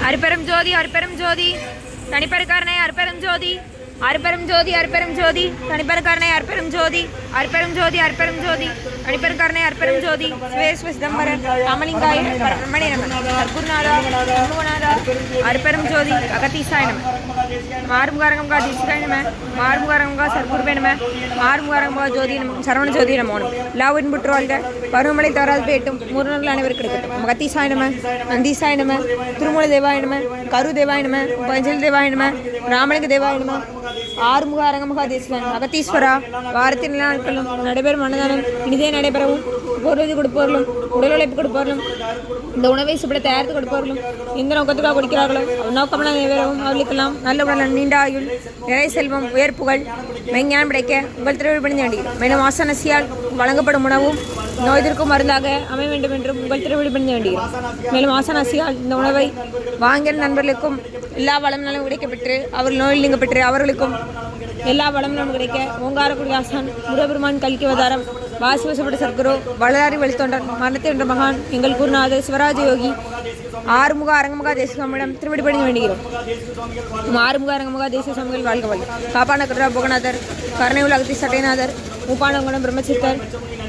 அருப்பெரும் ஜோதி அருப்பெரும் ஜோதி தனிப்பெருக்காரனை அருப்பெரும் ஜோதி அருப்பெரும் ஜோதி அருப்பெரும் ஜோதி தனிப்பெருக்காரனை அருப்பெரும் ஜோதி அருப்பெரும் ஜோதி அருப்பெரும் ஜோதி தனிப்பெருக்காரனை அருப்பெரும் ஜோதி சிவேஸ்வ சிதம்பரம் ராமலிங்காய பரமணி நம சர்க்குருநாதா சண்முகநாதா அருப்பெரும் ஜோதி அகத்தீசாய நம மாறுமுகாரங்கா தீசிகாய நம மாறுமுகாரங்கா சர்க்குருவே நம மாறுமுகாரங்கா ஜோதி நம சரவண ஜோதி நமோனம் லாவின் புற்றுவாழ்க பருவமழை தவறாது பேட்டும் முருகர்கள் அனைவருக்கு கிடைக்கட்டும் அகத்தீசாய நம நந்தீசாய நம திருமூல தேவாய நம கரு தேவாய நம பஞ்சல் தேவாய நம ராமலிங்க தேவாய நம ஆறுமுக அரங்கமுக தேசிகன் அகத்தீஸ்வரா வாரத்தின் நாட்களும் நடைபெறும் அன்னதானம் இனிதே நடைபெறவும் பொருள் கொடுப்பவர்களும் உடல் உழைப்பு கொடுப்பவர்களும் இந்த உணவை சுப்பிட தயாரித்து கொடுப்பவர்களும் எந்த நோக்கத்துக்காக கொடுக்கிறார்களோ நோக்கமெல்லாம் நிறைவேறவும் அவர்களுக்கெல்லாம் நல்ல உடல் நீண்ட ஆயுள் நிறை செல்வம் உயர் புகழ் மெய்ஞானம் கிடைக்க உங்கள் திருவிழி பணிந்து வேண்டுகிறோம். மேலும் ஆசனசியால் வழங்கப்படும் உணவும் நோய்திற்கும் மருந்தாக அமைய வேண்டும் என்றும் உங்கள் திருவிழி பணிந்து வேண்டுகிறோம். மேலும் ஆசனசியால் இந்த உணவை வாங்கிய நண்பர்களுக்கும் எல்லா வளம் நலம் கிடைக்கப்பெற்று அவர்கள் நோயில் நீங்க பெற்று அவர்களுக்கும் எல்லா வளமும் கிடைக்க ஓங்காரக்குடி ஆசான் முருகபெருமான் கல்கி அவதாரம் வாசிவசப்பட்ட சர்க்குரு வளராரி வழித்தொண்டர் மரணத்தை என்ற மகான் எங்கள் குருநாதர் சிவராஜ யோகி ஆறுமுக அரங்கமுக தேசிகமிடம் திருவடி பணிந்து வேண்டுகிறோம். ஆறுமுக அரங்கமுக தேசிய சுவாமிகள் வாழ்க வாழ்க. காப்பான கருரா போகநாதர் கருணை உலகத்தி சட்டைநாதர் மூப்பானங்குணம் பிரம்மசித்தர்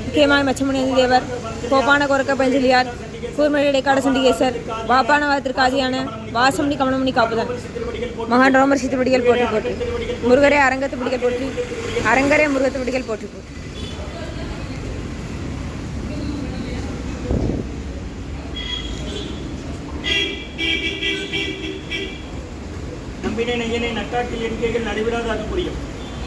முக்கியமாய் மச்சமணி தேவர் கோப்பான கொரக்க பஞ்சலியார் கூர்மழை இடைக்காட சண்டிகேசர் வாப்பானவாதத்திற்கு ஆதியான வாசமணி கமலமணி காப்புதான் மகான் ரோமர் சித்துப்படிகள் போற்றி போற்றி முருகரே அரங்கத்து பிடிகள் போற்றி அரங்கரே முருகத்து பிடிகள் போற்றி போற்றி. நம்பினை நெய்யனை நட்டாட்டில் எண்ணிக்கைகள் நடைபெறாத அது புரியும்.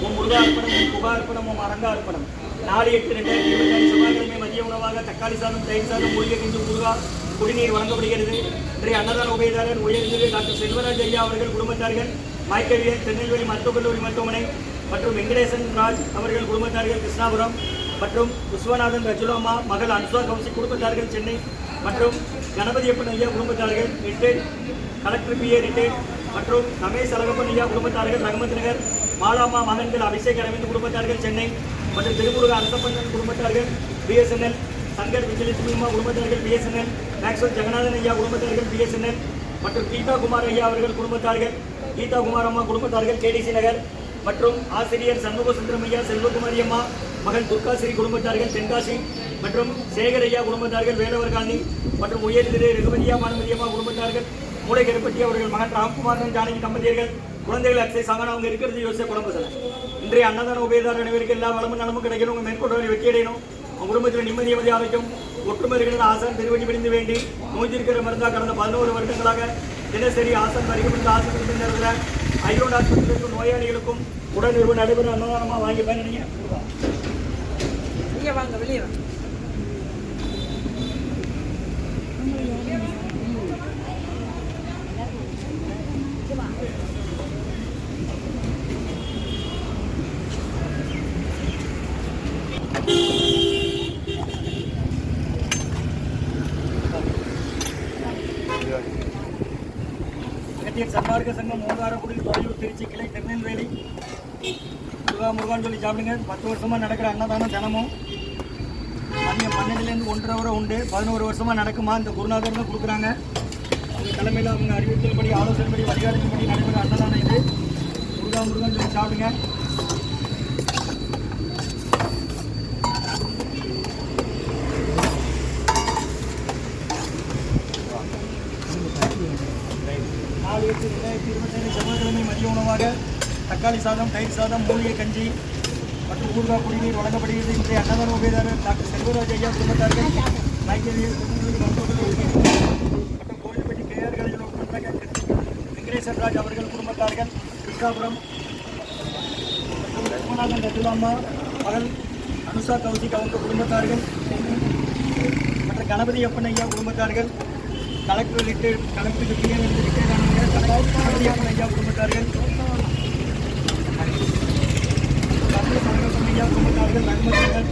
உன் முருகா அர்ப்பணம் உன் புகா அர்ப்பணம் உன் அரங்க அர்ப்பணம். 4/8/2025 செவ்வாய்க்கிழமை மதிய உணவாக தக்காளி சாதம் தயிர் சாதம் மூலிகை கிண்டு முருகா குடிநீர் வழங்கப்படுகிறது. இன்றைய அன்னதான உபயதாரர் உயர்திரு டாக்டர் செல்வராஜ் ஐயா அவர்கள் குடும்பத்தார்கள் மாய்க்கவியல் திருநெல்வேலி மருத்துவக் கல்லூரி மருத்துவமனை மற்றும் வெங்கடேசன் ராஜ் அவர்கள் குடும்பத்தார்கள் கிருஷ்ணாபுரம் மற்றும் விஸ்வநாதன் ரஜுலாமா மகள் அன்சுவா கௌசிக் குடும்பத்தார்கள் சென்னை மற்றும் கணபதியப்பன் ஐயா குடும்பத்தார்கள் ரிட்டையர்ட் கலெக்டர் PA ரிட்டையர்ட் மற்றும் ரமேஷ் அழகப்பன் ஐயா குடும்பத்தார்கள் ரஹமத் நகர் மாலாமா மகன்கள் அபிஷேக் அரவிந்த் குடும்பத்தார்கள் சென்னை மற்றும் திருமுருக அரசப்பண்ணன் குடும்பத்தார்கள் BSNL சங்கர் விஜயலட்சுமிமா குடும்பத்தார்கள் BSNL மேக்ஸ்வல் ஜெகநாதன் ஐயா குடும்பத்தார்கள் BSNL மற்றும் கீதா குமார் ஐயா அவர்கள் குடும்பத்தார்கள் கீதா குமார் அம்மா குடும்பத்தார்கள் KDC நகர் மற்றும் ஆசிரியர் சண்முக சுந்தரம் ஐயா செல்வகுமாரி அம்மா மகன் துர்காஸ்ரீ குடும்பத்தார்கள் தென்காசி மற்றும் சேகர் ஐயா குடும்பத்தார்கள் வேலவர் காந்தி மற்றும் உயர் திரு ரகுபதியா மானுமதி அம்மா குடும்பத்தார்கள் மூளை கருப்பட்டி அவர்கள் மகன் ராம்குமார் ஜானகி தம்பதியர்கள் குழந்தைகள் அக்ஷய் சாங்கனா அவங்க இருக்கிறது யோசிச்ச குழம்பு சார். இன்றைய அன்னதான உபயதார அனைவருக்கு எல்லா வளமும் நலமும் கிடைக்கணும். உங்கள் மேற்கொண்டு வெற்றி அடையணும். உங்கள் குடும்பத்தில் நிம்மதி ஆரோக்கியம் ஒற்றுமை இருக்கிற ஆசான் திருவடி பிடிந்து வேண்டி நோய்த்திருக்கிற மருந்தாக கடந்த 11 வருடங்களாக தினசரி ஆசான் வருகின்ற ஆசிரியர் நேரத்தில் ஐரோடு ஆஸ்பத்திரிக்கும் நோயாளிகளுக்கும் உடல் நிறுவனம் நடைபெறும் அன்னதானமாக வாங்கி பயணிங்க. வாங்க வெளியே வாங்க. சன்மார்க்க சங்கம் ஓங்காரக்குடி தொலையூர் திருச்சி கிளை திருநெல்வேலி முருகான்னு சொல்லி சாப்பிடுங்க. 10 வருஷமாக நடக்கிற அன்னதானம் தினமும் மதியம் 12லேருந்து 1:30 வரை உண்டு. 11 வருஷமாக நடக்குமா இந்த குருநாதர் தான் கொடுக்குறாங்க. அவங்க தலைமையில் அவங்க அறிவுறுத்தல்படி ஆலோசனைப்படி வழிகாட்டுபடி நடைபெற அன்னதானம் இது. முருகான்னு சொல்லி சாப்பிடுங்க. செவ்வாய்க்கிழமை மதிய உணவாக தக்காளி சாதம் தயிர் சாதம் மூலிகை கஞ்சி மற்றும் ஊர்கா குடிநீர் வழங்கப்படுகிறது. இன்றைய அன்னதான உபயதாரர் டாக்டர் செல்வராஜ் ஐயா குடும்பத்தார்கள் மைக்கேலியல் மற்றும் கோயில்பட்டி KR காலேஜில் வெங்கடேசன் ராஜ் அவர்கள் குடும்பத்தார்கள் கிருஷ்ணாபுரம் மற்றும் விஸ்வநாதன் ரஜுலாமா மகள் அனுஷா கௌசிக் அவங்க குடும்பத்தார்கள் மற்றும் கணபதி அப்பன் ஐயா குடும்பத்தார்கள் கலெக்டர் ரிட்டையர்ட் கலெக்டருக்கு PA ரிட்டையர்ட் கணபதி அப்பன் ஐயா குடும்பத்தார்கள் ஐயா குடும்பத்தார்கள் ரஹமத்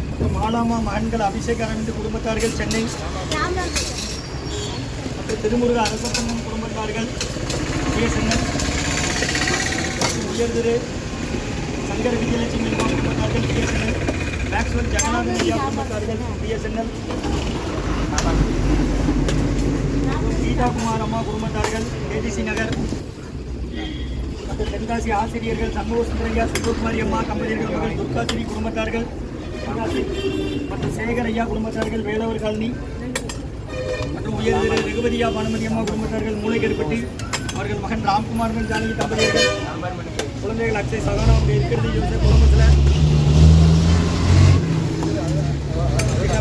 மற்றும் மாலாமா மகன்கள் அபிஷேக் அரவிந்த் குடும்பத்தார்கள் சென்னை மற்றும் திருமுருக அரசப்பண்ணன் குடும்பத்தார்கள் BSNL உயர் திரு சங்கர் விஜயலட்சுமி குடும்பத்தார்கள் BSNL மேக்ஸ்வல் ஜெகநாதன் ஐயா குடும்பத்தார்கள் BSNL கீதாகுமார் அம்மா குடும்பத்தார்கள், கேடிசி நகர் மற்றும் தென்காசி ஆசிரியர்கள், சண்முக சுந்தரையா, செல்வகுமாரி அம்மா தம்பதியர்கள் மகள் துர்காசிரி குடும்பத்தார்கள், மற்றும் சேகர் ஐயா குடும்பத்தார்கள், வேலவர் காலனி மற்றும் உயர் திரு ரகுபதியா பானுமதி அம்மா குடும்பத்தார்கள், மூளைக்கருப்பட்டி அவர்கள் மகன் ராம்குமார் ஜானகி தம்பதியர்கள், குழந்தைகள் அக்ஷய் சகானா அவங்க இருக்கிறது யோசப் குடும்பத்தில்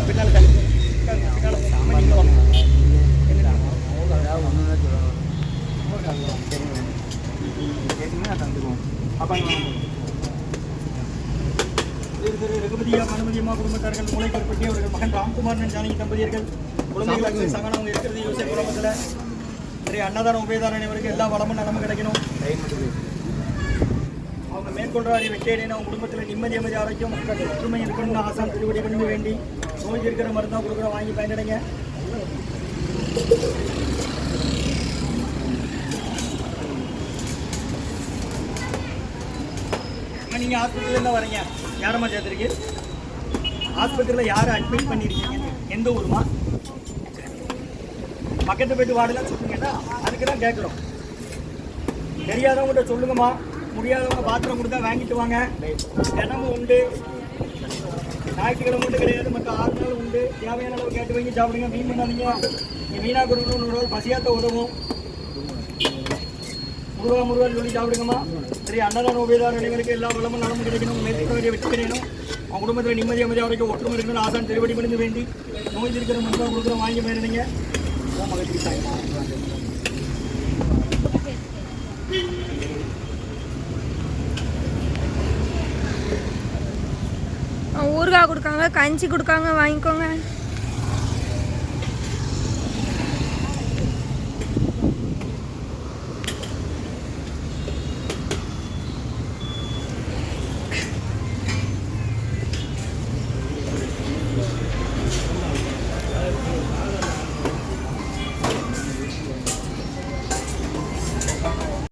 பின்னால் ரகுபதியா பானுமதி அம்மா குடும்பத்தார்கள், மூளைக்கருப்பட்டி அவர்கள் மகன் ராம்குமார் ஜானகி தம்பதியர்கள், குழந்தைகள் அக்ஷய் சகானா அவங்க இருக்கிறது யோசப் குடும்பத்தில் நிறைய அன்னதானம் உபயதாரம் அனைவருக்கு எல்லா வளமும் நலமும் கிடைக்கணும். அவங்க மேற்கொள்றாரு வெற்றியடைன்னு அவங்க குடும்பத்தில் நிம்மதி அமைதி ஆரோக்கியம் ஒற்றுமை இருக்கணும்னு ஆசான் திருவடி பண்ணி வேண்டி நோய் இருக்கிற மருந்தாக கொடுக்குற வாங்கி பயனடைங்க. நீங்கள் ஆஸ்பத்திரியில் தான் வரீங்க, யாரம்மா சேர்த்துருக்கு? ஆஸ்பத்திரியில் யாரை அட்மிட் பண்ணியிருக்கீங்க? எந்த ஊருமா? பக்கத்து போய்ட்டு வார்டெல்லாம் சொல்லுங்கன்னா அதுக்கு தான் கேட்குறோம். தெரியாதவங்ககிட்ட சொல்லுங்கம்மா, முடியாதவங்க பாத்திரம் கொடுத்தா வாங்கிட்டு வாங்க. தினமும் உண்டு, ஞாயிற்றுக்கிழமை மட்டும் கிடையாது, மற்ற 6 நாள் உண்டு. தேவையான அளவு கேட்டு வாங்கி சாப்பிடுங்க. மீன் பண்ணாதீங்க. வீணாக கொடுக்கணும், பசியாத்த உதவும். முருகான்னு சொல்லி சாப்பிடுங்கம்மா. சரி, அன்னதான உபயதார அனைவருக்கு எல்லா வளமும் நலமும் கிடைக்கணும். மேற்கொள்ள வெற்றி கிடைக்கணும். அவங்க குடும்பத்தில் நிம்மதி அமைதி வரைக்கும் ஒற்றுமை இருக்கணும்னு ஆசான் திருவடி பண்ணி வேண்டி நோய் இருக்கிற மருந்தாக கொடுக்குற வாங்கி மேலிடுங்க. ஊறுகாய் கொடுக்காங்க, கஞ்சி கொடுக்காங்க, வாங்கிக்கோங்க.